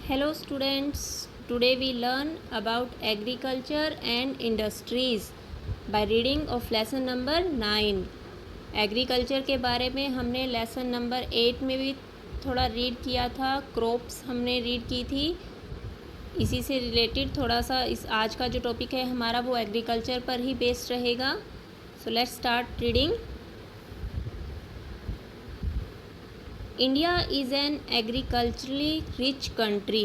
Hello students, today we learn about agriculture and industries by reading of lesson number 9. Agriculture के बारे में हमने lesson number 8 में भी थोड़ा रीड किया था, क्रॉप्स हमने रीड की थी। इसी से रिलेटेड थोड़ा सा इस आज का जो टॉपिक है हमारा वो एग्रीकल्चर पर ही बेस्ड रहेगा। So let's start reading. India is an agriculturally rich country.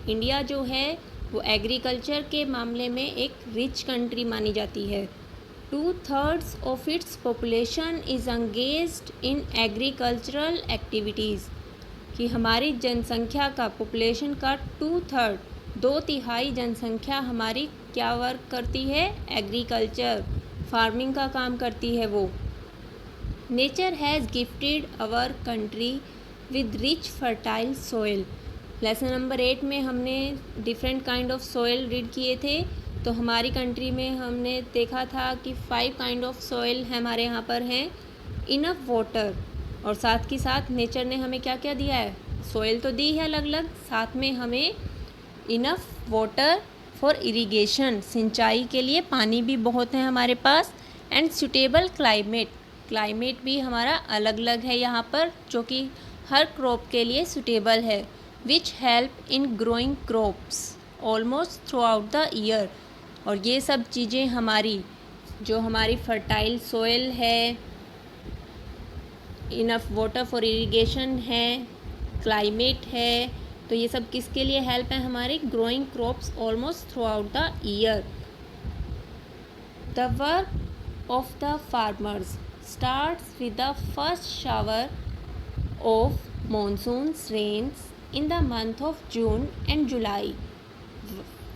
India जो है वो एग्रीकल्चर के मामले में एक रिच कंट्री मानी जाती है। 2/3 of its population is engaged in agricultural activities. कि हमारी जनसंख्या का पॉपुलेशन का 2/3 2/3 जनसंख्या हमारी क्या वर्क करती है? एग्रीकल्चर, फार्मिंग का काम करती है वो। Nature has gifted our country with rich fertile soil. Lesson number 8 में हमने different kind of soil read किए थे। तो हमारी कंट्री में हमने देखा था कि 5 काइंड ऑफ सोइल हमारे यहाँ पर हैं। इनफ वाटर, और साथ ही साथ नेचर ने हमें क्या क्या दिया है? सोइल तो दी है अलग अलग, साथ में हमें इनफ वाटर फॉर इरिगेशन, सिंचाई के लिए पानी भी बहुत है हमारे पास। एंड सूटेबल क्लाइमेट भी हमारा अलग अलग है यहाँ पर, जो कि हर क्रॉप के लिए सूटेबल है। Which help in growing crops almost through out the year. और ये सब चीज़ें हमारी जो हमारी फर्टाइल सोइल है, इनफ वाटर फॉर इरिगेशन है, क्लाइमेट है, तो ये सब किसके लिए हेल्प है? हमारी growing crops almost through out the year. The work of the farmers starts with the first shower of monsoon's rains in the month of June and July.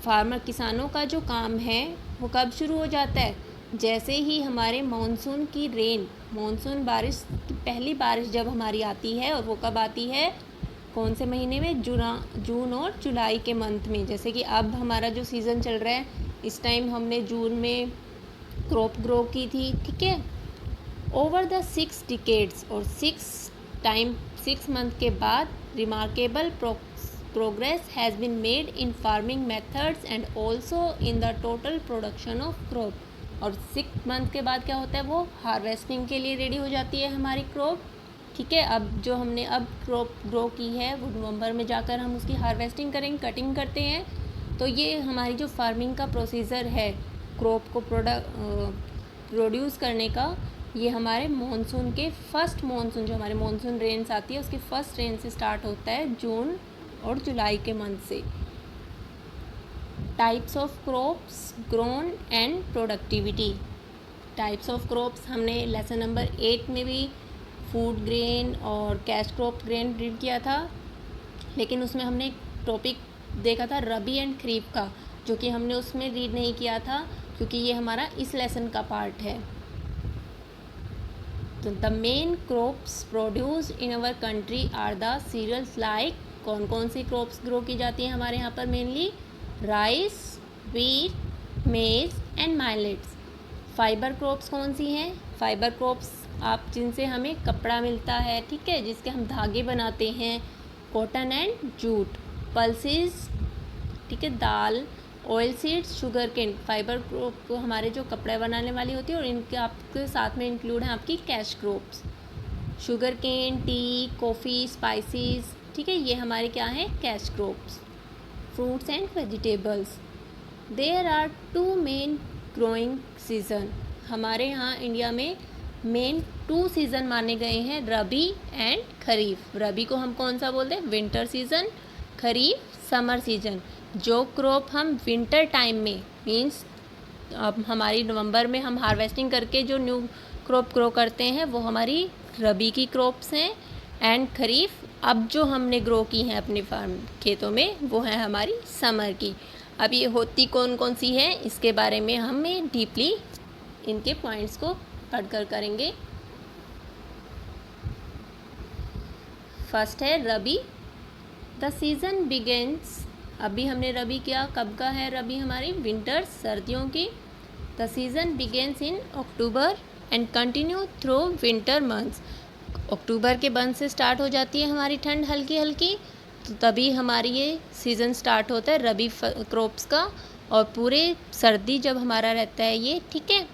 Farmer किसानों का जो काम है वो कब शुरू हो जाता है? जैसे ही हमारे मानसून की रेन, मानसून बारिश की पहली बारिश जब हमारी आती है, और वो कब आती है? कौन से महीने में? जून और जुलाई के मंथ में। जैसे कि अब हमारा जो सीज़न चल रहा है, इस टाइम हमने जून में क्रॉप ग्रो की थी, ठीक है। ओवर द 6 डिकेड्स, और 6 मंथ के बाद remarkable progress has been made in farming methods and also in the total production of crop. और 6 मंथ के बाद क्या होता है? वो हार्वेस्टिंग के लिए रेडी हो जाती है हमारी क्रॉप, ठीक है। अब जो हमने अब क्रॉप ग्रो की है वो नवंबर में जाकर हम उसकी हार्वेस्टिंग करेंगे, कटिंग करते हैं। तो ये हमारी जो फार्मिंग का प्रोसीजर है क्रॉप को प्रोड्यूस करने का, ये हमारे मानसून के फर्स्ट मानसून, जो हमारे मानसून रेन्स आती है उसकी फर्स्ट रेन से स्टार्ट होता है, जून और जुलाई के मंथ से। Types of crops grown and productivity. Types of crops हमने लेसन नंबर 8 में भी फूड ग्रेन और कैश क्रॉप ग्रेन रीड किया था, लेकिन उसमें हमने एक टॉपिक देखा था रबी एंड खरीफ का, जो कि हमने उसमें रीड नहीं किया था क्योंकि ये हमारा इस लेसन का पार्ट है। तो the main crops produced in our country are the cereals like. कौन कौन सी क्रॉप्स ग्रो की जाती हैं हमारे यहाँ पर? मेनली राइस, व्हीट, मेज एंड माइलेट्स। फाइबर क्रॉप्स कौन सी हैं? फाइबर क्रॉप्स आप जिनसे हमें कपड़ा मिलता है, ठीक है, जिसके हम धागे बनाते हैं, कॉटन एंड जूट। पल्सेस, ठीक है, दाल। Oil seeds, sugar cane. Fibre crop को हमारे जो कपड़े बनाने वाली होती है, और इनके आपके साथ में इंक्लूड है आपकी cash crops. Sugar cane, tea, coffee, spices, ठीक है, ये हमारे क्या हैं? Cash crops. Fruits and vegetables. There are 2 main growing season. हमारे यहाँ इंडिया में मेन 2 सीज़न माने गए हैं, रबी एंड खरीफ। रबी को हम कौन सा बोलते हैं? Winter season. Kharif summer season. जो क्रॉप हम विंटर टाइम में, मीन्स अब हमारी नवंबर में हम हार्वेस्टिंग करके जो न्यू क्रॉप ग्रो करते हैं वो हमारी रबी की क्रॉप्स हैं। एंड खरीफ अब जो हमने ग्रो की हैं अपने फार्म खेतों में, वो है हमारी समर की। अब ये होती कौन कौन सी है, इसके बारे में हमें डीपली इनके पॉइंट्स को पढ़कर करेंगे। फर्स्ट है रबी। The season begins. अभी हमने रबी किया, कब का है रबी? हमारी विंटर, सर्दियों की। The season begins in October and continue through winter months. अक्टूबर के बंद से स्टार्ट हो जाती है हमारी ठंड हल्की हल्की, तो तभी हमारी ये सीज़न स्टार्ट होता है रबी क्रॉप्स का, और पूरे सर्दी जब हमारा रहता है ये, ठीक है।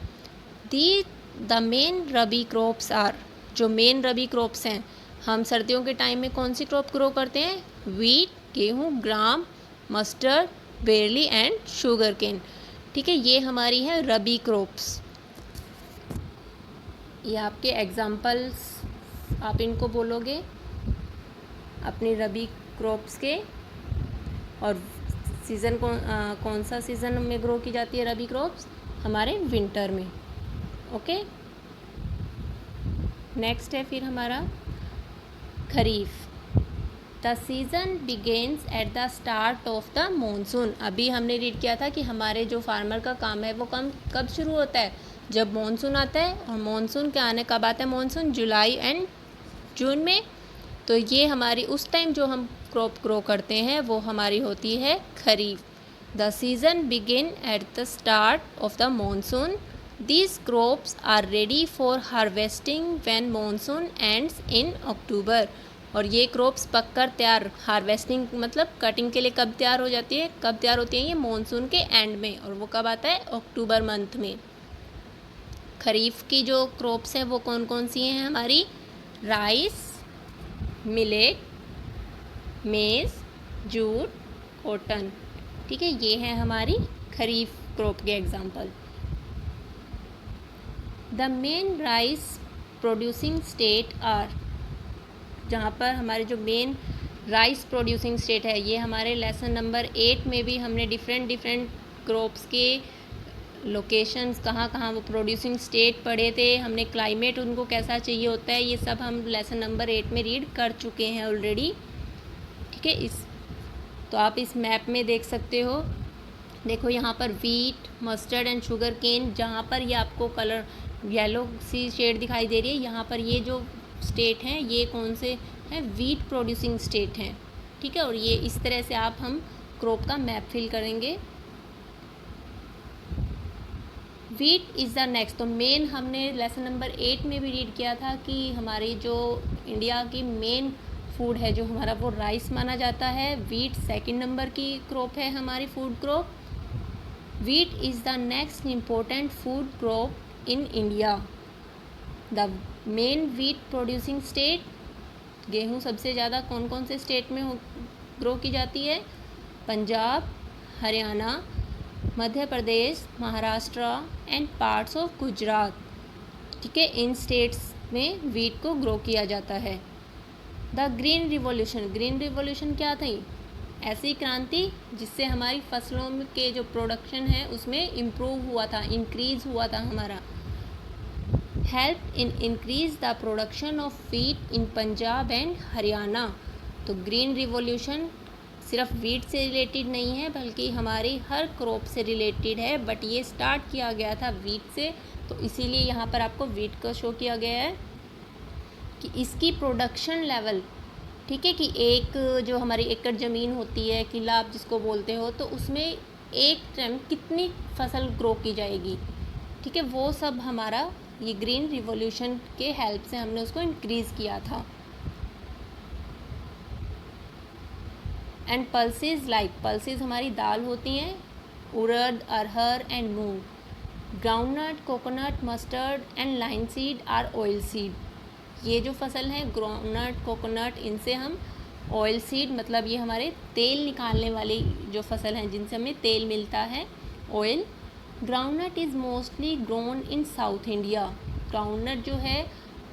The main rabi crops are, जो मेन रबी क्रॉप्स हैं, हम सर्दियों के टाइम में कौन सी क्रॉप ग्रो करते हैं? वीट, गेहूँ, gram, mustard, barley and sugar cane, ठीक है। ये हमारी है रबी क्रॉप्स। ये आपके एग्जाम्पल्स, आप इनको बोलोगे अपनी रबी क्रॉप्स के। और सीज़न कौन सा सीज़न में ग्रो की जाती है रबी क्रॉप्स? हमारे विंटर में। ओके, नेक्स्ट है फिर हमारा kharif. The season begins at the start of the monsoon. अभी हमने रीड किया था कि हमारे जो फार्मर का काम है वो कब शुरू होता है? जब मानसून आता है। और मानसून के आने कब आता है? मानसून जुलाई एंड जून में। तो ये हमारी उस टाइम जो हम क्रॉप ग्रो करते हैं वो हमारी होती है kharif. The season begin at the start of the monsoon. These crops are ready for harvesting when monsoon ends in October। और ये क्रॉप्स पककर तैयार, हार्वेस्टिंग मतलब कटिंग के लिए कब तैयार हो जाती है, कब तैयार होती है? ये मानसून के एंड में, और वो कब आता है? अक्टूबर मंथ में। खरीफ की जो क्रॉप्स हैं वो कौन कौन सी हैं हमारी? Rice, millet, maize, jute, cotton, ठीक है। ये है हमारी खरीफ क्रॉप के example. The main rice producing state are, जहाँ पर हमारे जो मेन राइस प्रोड्यूसिंग स्टेट है, ये हमारे लेसन नंबर 8 में भी हमने डिफरेंट क्रॉप्स के लोकेशंस, कहाँ कहाँ वो प्रोड्यूसिंग स्टेट पढ़े थे, हमने क्लाइमेट उनको कैसा चाहिए होता है, ये सब हम लेसन नंबर 8 में रीड कर चुके हैं ऑलरेडी, ठीक है। तो आप इस मैप में देख सकते हो, देखो यहाँ पर wheat, mustard and sugar cane, जहाँ पर ये आपको कलर येलो सी शेड दिखाई दे रही है, यहाँ पर ये जो स्टेट हैं ये कौन से हैं? वीट प्रोड्यूसिंग स्टेट हैं, ठीक है। और ये इस तरह से हम क्रॉप का मैप फिल करेंगे। Wheat is the next. तो मेन हमने लेसन नंबर 8 में भी रीड किया था कि हमारी जो इंडिया की मेन फूड है जो हमारा, वो राइस माना जाता है। वीट सेकंड नंबर की क्रॉप है हमारी food crop. Wheat is the next important food crop in India. The main wheat producing state, गेहूँ सबसे ज़्यादा कौन कौन से स्टेट में ग्रो की जाती है? Punjab, Haryana, Madhya Pradesh, Maharashtra and parts of Gujarat, ठीक है। इन स्टेट्स में वीट को ग्रो किया जाता है। The green revolution. Green revolution क्या थी? ऐसी क्रांति जिससे हमारी फसलों के जो प्रोडक्शन है उसमें इम्प्रूव हुआ था, इंक्रीज़ हुआ था हमारा। Help in increase the production of wheat in Punjab and Haryana. तो ग्रीन रिवॉल्यूशन सिर्फ वीट से रिलेटेड नहीं है बल्कि हमारी हर क्रॉप से रिलेटेड है, बट ये स्टार्ट किया गया था वीट से, तो इसीलिए यहाँ पर आपको वीट का शो किया गया है कि इसकी प्रोडक्शन लेवल, ठीक है, कि एक जो हमारी एकड़ ज़मीन होती है, किला आप जिसको बोलते हो, तो उसमें एक टाइम कितनी फसल ग्रो की जाएगी, ठीक है, वो सब हमारा ये ग्रीन रिवॉल्यूशन के हेल्प से हमने उसको इंक्रीज़ किया था। एंड पल्सेस, लाइक पल्सेस हमारी दाल होती हैं, urad, arhar and moong. Groundnut, coconut, mustard and linseed are oil seed. ये जो फसल है ग्राउंडनट, कोकोनट, इनसे हम ऑयल सीड, मतलब ये हमारे तेल निकालने वाली जो फसल हैं जिनसे हमें तेल मिलता है, oil. Groundnut is mostly grown in south India. Groundnut जो है,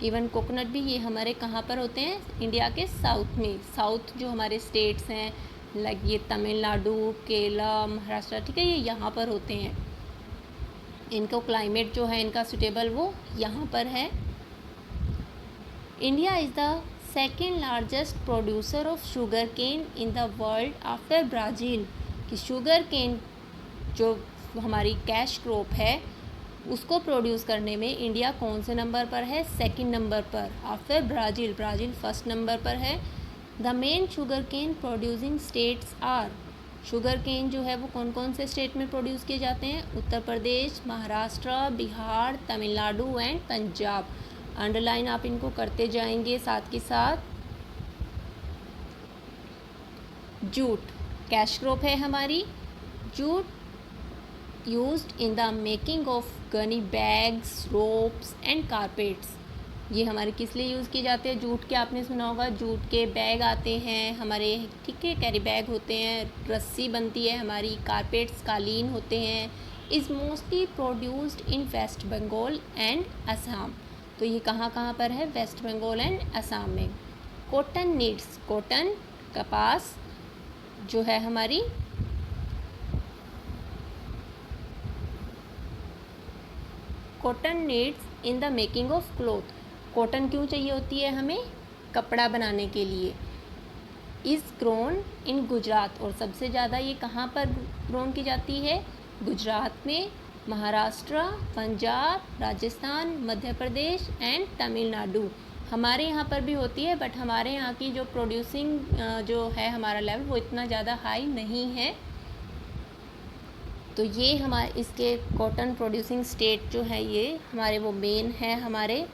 इवन कोकोनट भी, ये हमारे कहाँ पर होते हैं? इंडिया के साउथ में। साउथ जो हमारे स्टेट्स हैं, लाइक ये तमिलनाडु, केरला, महाराष्ट्र, ठीक है, ये यहाँ पर होते हैं। इनको क्लाइमेट जो है इनका सुटेबल वो यहाँ पर है। India is the second largest producer of sugar cane in the world after Brazil. कि शुगर केन जो हमारी कैश क्रॉप है उसको प्रोड्यूस करने में इंडिया कौन से नंबर पर है? सेकंड नंबर पर, after Brazil. Brazil first number पर है। The main sugar cane producing states are. Sugar cane जो है वो कौन कौन से स्टेट में प्रोड्यूस किए जाते हैं? उत्तर प्रदेश, महाराष्ट्र, बिहार, तमिलनाडु एंड पंजाब। अंडरलाइन आप इनको करते जाएंगे साथ के साथ। जूट कैश क्रॉप है हमारी। Jute used in the making of Ghani bags, ropes and carpets. ये हमारे किस लिए यूज़ किए जाते हैं? जूट के आपने सुना होगा, जूट के बैग आते हैं हमारे, ठीक है, कैरी बैग होते हैं, रस्सी बनती है हमारी, कारपेट्स कालीन होते हैं। Is mostly produced in west Bengal and Assam. तो ये कहाँ कहाँ पर है? वेस्ट बंगाल एंड असम में। कॉटन नीड्स, कॉटन कपास जो है हमारी, cotton needs in the making of cloth. Cotton क्यों चाहिए होती है हमें? कपड़ा बनाने के लिए। इज़ ग्रोन इन गुजरात, और सबसे ज़्यादा ये कहाँ पर ग्रोन की जाती है? गुजरात में, महाराष्ट्र, पंजाब, राजस्थान, मध्य प्रदेश एंड तमिलनाडु। हमारे यहाँ पर भी होती है, बट हमारे यहाँ की जो प्रोड्यूसिंग जो है हमारा लेवल वो इतना ज़्यादा हाई नहीं है। तो ये हमारे इसके कॉटन प्रोड्यूसिंग स्टेट जो है ये हमारे वो मेन है हमारे,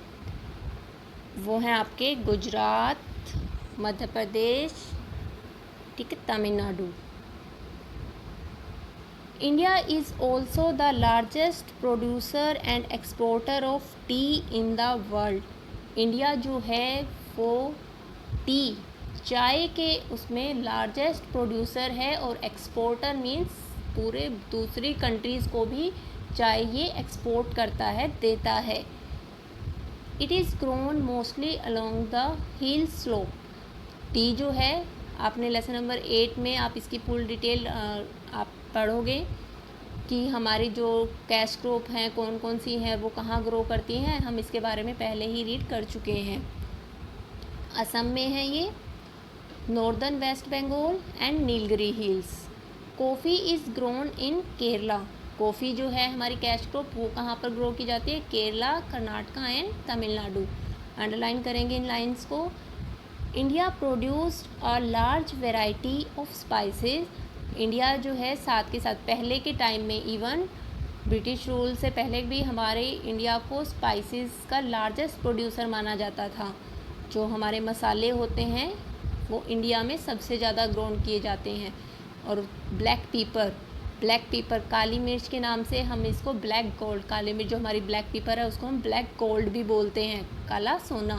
वो हैं आपके गुजरात, मध्य प्रदेश, ठीक है, Tamil Nadu. India is also the largest producer and exporter of T in the world. India जो है वो टी, चाय के उसमें लार्जेस्ट प्रोड्यूसर है, और एक्सपोर्टर मीन्स पूरे दूसरी कंट्रीज़ को भी चाय ये एक्सपोर्ट करता है, देता है। It is grown mostly along the hill slope. T जो है, आपने लेसन नंबर 8 में आप इसकी फुल डिटेल आप पढ़ोगे कि हमारी जो कैश क्रॉप हैं कौन कौन सी हैं, वो कहाँ ग्रो करती हैं, हम इसके बारे में पहले ही रीड कर चुके हैं। असम में है ये, northern west Bengal and Nilgiri hills. Coffee is grown in Kerala. Coffee जो है हमारी कैश क्रॉप वो कहाँ पर ग्रो की जाती है? केरला, कर्नाटका एंड तमिलनाडु। अंडरलाइन करेंगे इन लाइंस को। India produced a large variety of spices. India जो है साथ के साथ पहले के टाइम में, इवन ब्रिटिश रूल से पहले भी हमारे इंडिया को स्पाइसेस का लार्जेस्ट प्रोड्यूसर माना जाता था। जो हमारे मसाले होते हैं वो इंडिया में सबसे ज़्यादा ग्रोन किए जाते हैं। और ब्लैक पीपर काली मिर्च के नाम से हम इसको ब्लैक गोल्ड, काली मिर्च जो हमारी ब्लैक पीपर है उसको हम ब्लैक गोल्ड भी बोलते हैं, काला सोना,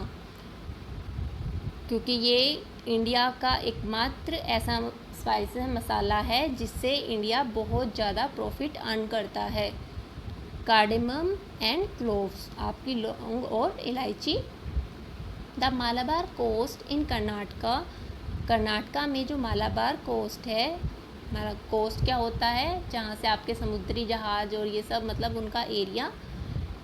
क्योंकि ये इंडिया का एकमात्र ऐसा स्पाइस मसाला है जिससे इंडिया बहुत ज़्यादा प्रॉफिट अर्न करता है। कार्डेमम एंड क्लोव्स, आपकी लौंग और इलायची। The Malabar coast in Karnataka. Karnataka में जो मालाबार कोस्ट है, कोस्ट क्या होता है? जहाँ से आपके समुद्री जहाज़ और ये सब, मतलब उनका area.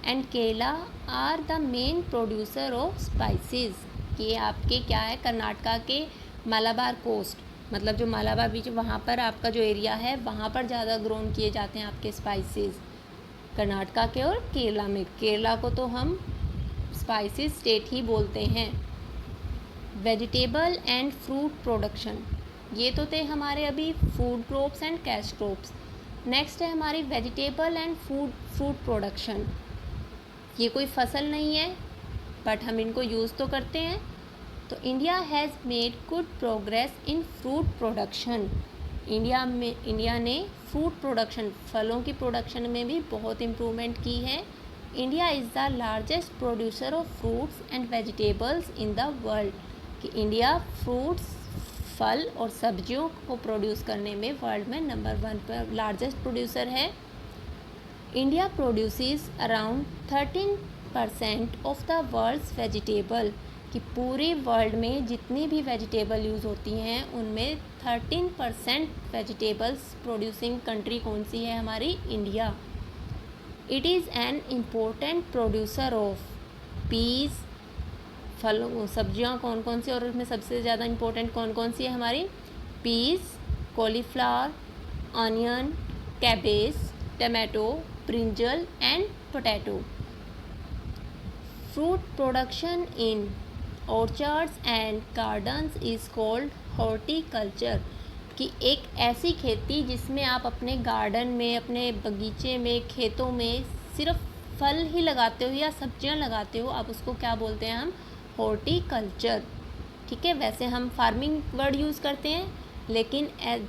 And Kerala are the main producer of spices. ये आपके क्या है? कर्नाटका के मालाबार कोस्ट, मतलब जो मालाबार बीच वहाँ पर आपका जो एरिया है वहाँ पर ज़्यादा ग्रोन किए जाते हैं आपके स्पाइसेस, कर्नाटका के और केरला में। केरला को तो हम स्पाइसेस स्टेट ही बोलते हैं। वेजिटेबल एंड फ्रूट प्रोडक्शन, ये तो थे हमारे अभी food crops and cash crops. Next है हमारी वेजिटेबल एंड फ्रूट प्रोडक्शन। ये कोई फसल नहीं है बट हम इनको यूज़ तो करते हैं। तो India has made good progress in fruit production. India ने फ्रूट प्रोडक्शन, फलों की प्रोडक्शन में भी बहुत इम्प्रूवमेंट की है। India is the largest producer of fruits and vegetables in the world. कि इंडिया फ्रूट्स, फल और सब्जियों को प्रोड्यूस करने में वर्ल्ड में नंबर 1 पर लार्जेस्ट प्रोड्यूसर है। India produces around 13% of the world's vegetable. कि पूरे वर्ल्ड में जितनी भी वेजिटेबल यूज़ होती हैं उनमें 13% वेजिटेबल्स प्रोड्यूसिंग कंट्री कौन सी है? हमारी India. It is an important producer of peace. फलों, सब्जियां कौन कौन सी, और उसमें सबसे ज़्यादा इम्पोर्टेंट कौन कौन सी है? हमारी peas, cauliflower, onion, cabbage, tomato, brinjal and potato. Fruit production in orchards and gardens is called horticulture. कि एक ऐसी खेती जिसमें आप अपने गार्डन में, अपने बगीचे में, खेतों में सिर्फ फल ही लगाते हो या सब्जियां लगाते हो, आप उसको क्या बोलते हैं? हम हॉर्टिकल्चर। ठीक है, वैसे हम फार्मिंग वर्ड यूज़ करते हैं लेकिन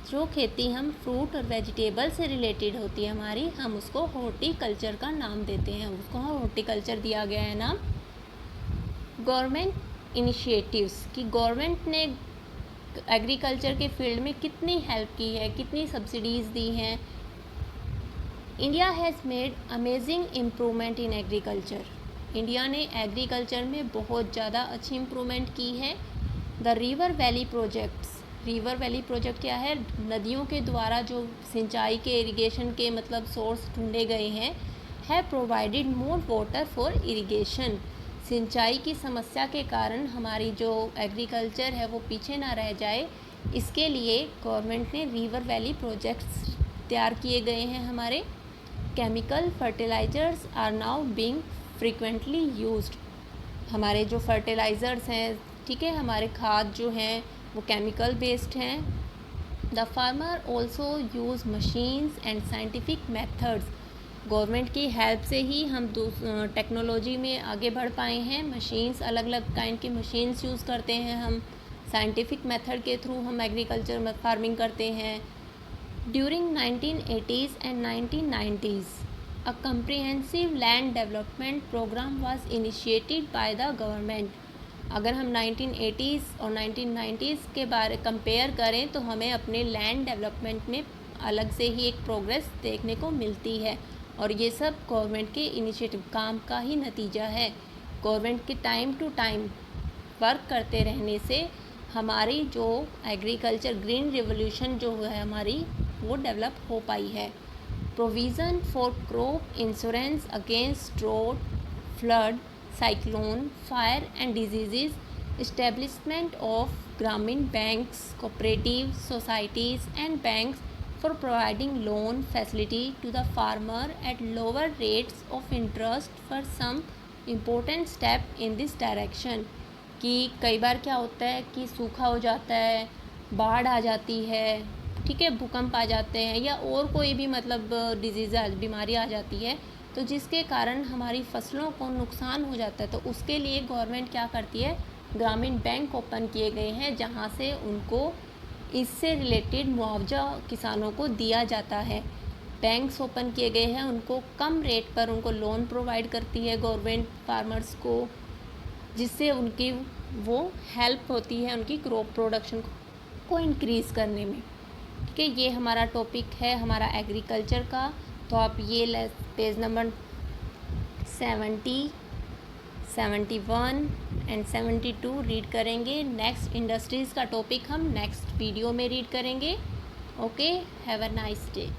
जो खेती हम फ्रूट और वेजिटेबल से रिलेटेड होती है हमारी, हम उसको हॉर्टिकल्चर का नाम देते हैं, उसको हॉर्टिकल्चर दिया गया है नाम। गवर्नमेंट इनिशिएटिव्स कि गवर्नमेंट ने एग्रीकल्चर के फील्ड में कितनी हेल्प की है, कितनी सब्सिडीज़ दी हैं। India has made amazing improvement in agriculture. India ने एग्रीकल्चर में बहुत ज़्यादा अच्छी इम्प्रूवमेंट की है। The river valley projects, river valley project क्या है? नदियों के द्वारा जो सिंचाई के इरिगेशन के मतलब सोर्स ढूंढे गए हैं, है provided more water for irrigation. सिंचाई की समस्या के कारण हमारी जो एग्रीकल्चर है वो पीछे ना रह जाए, इसके लिए गवर्नमेंट ने रिवर वैली प्रोजेक्ट्स तैयार किए गए हैं हमारे। Chemical fertilisers are now being frequently used. हमारे जो फर्टिलाइज़र्स हैं, ठीक है, हमारे खाद जो हैं वो केमिकल बेस्ड हैं। The farmer also use machines and scientific methods. Government की हेल्प से ही हम टेक्नोलॉजी में आगे बढ़ पाए हैं। मशीन्स, अलग अलग काइंड की मशीन्स यूज़ करते हैं हम। साइंटिफिक मेथड के थ्रू हम एग्रीकल्चर में फार्मिंग करते हैं। During 1980s and 1990s, a comprehensive land development program was initiated by the government. अगर हम 1980s और 1990s के बारे कंपेयर करें तो हमें अपने लैंड डेवलपमेंट में अलग से ही एक प्रोग्रेस देखने को मिलती है, और ये सब गवर्नमेंट के इनिशिएटिव काम का ही नतीजा है। गवर्नमेंट के टाइम टू टाइम वर्क करते रहने से हमारी जो एग्रीकल्चर ग्रीन रिवोल्यूशन जो है हमारी, वो डेवलप हो पाई है। Provision for crop insurance against drought, flood, cyclone, fire and disease, establishment of gramin banks, cooperative societies and banks for providing loan facility to the farmer at lower rates of interest for some important step in this direction. कि कई बार क्या होता है कि सूखा हो जाता है, बाढ़ आ जाती है, ठीक है, भूकंप आ जाते हैं, या और कोई भी मतलब डिजीज़ बीमारी आ जाती है, तो जिसके कारण हमारी फसलों को नुकसान हो जाता है, तो उसके लिए गवर्नमेंट क्या करती है? ग्रामीण बैंक ओपन किए गए हैं, जहां से उनको इससे रिलेटेड मुआवजा किसानों को दिया जाता है। बैंक्स ओपन किए गए हैं, उनको कम रेट पर उनको लोन प्रोवाइड करती है गवर्नमेंट फार्मर्स को, जिससे उनकी वो हेल्प होती है उनकी क्रॉप प्रोडक्शन को इंक्रीज़ करने में। ठीक है, ये हमारा टॉपिक है हमारा एग्रीकल्चर का। तो आप ये पेज नंबर 70, 71 एंड 72 रीड करेंगे। नेक्स्ट इंडस्ट्रीज़ का टॉपिक हम नेक्स्ट वीडियो में रीड करेंगे। Okay, have a nice day.